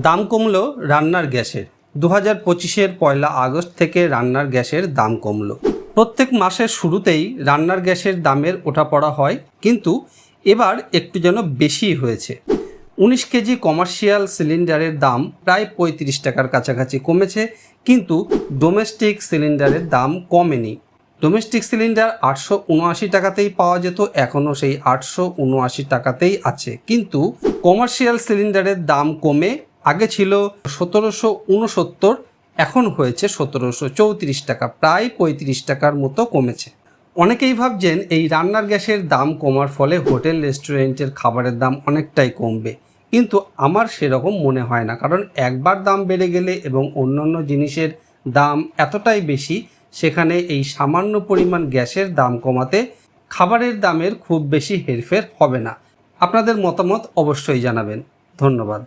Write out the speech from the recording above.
দাম কমলো রান্নার গ্যাসের। 2025-এর 1 আগস্ট থেকে রান্নার গ্যাসের দাম কমলো। প্রত্যেক মাসের শুরুতেই রান্নার গ্যাসের দামের ওঠাপড়া হয়, কিন্তু এবার একটু যেন বেশি হয়েছে। 19 কেজি কমার্শিয়াল সিলিন্ডারের দাম প্রায় 35 টাকার কাছাকাছি কমেছে, কিন্তু ডোমেস্টিক সিলিন্ডারের দাম কমেনি। ডোমেস্টিক সিলিন্ডার 879 টাকাতেই পাওয়া যেত, এখনও সেই 879 টাকাতেই আছে, কিন্তু কমার্শিয়াল সিলিন্ডারের দাম কমে আগে ছিল 1769, এখন হয়েছে 1734 টাকা, প্রায় 35 টাকার মতো কমেছে। অনেকেই ভাবছেন এই রান্নার গ্যাসের দাম কমার ফলে হোটেল রেস্টুরেন্টের খাবারের দাম অনেকটাই কমবে, কিন্তু আমার সেরকম মনে হয় না। কারণ একবার দাম বেড়ে গেলে এবং অন্যান্য জিনিসের দাম এতটাই বেশি, সেখানে এই সামান্য পরিমাণ গ্যাসের দাম কমাতে খাবারের দামের খুব বেশি হেরফের হবে না। আপনাদের মতামত অবশ্যই জানাবেন। ধন্যবাদ।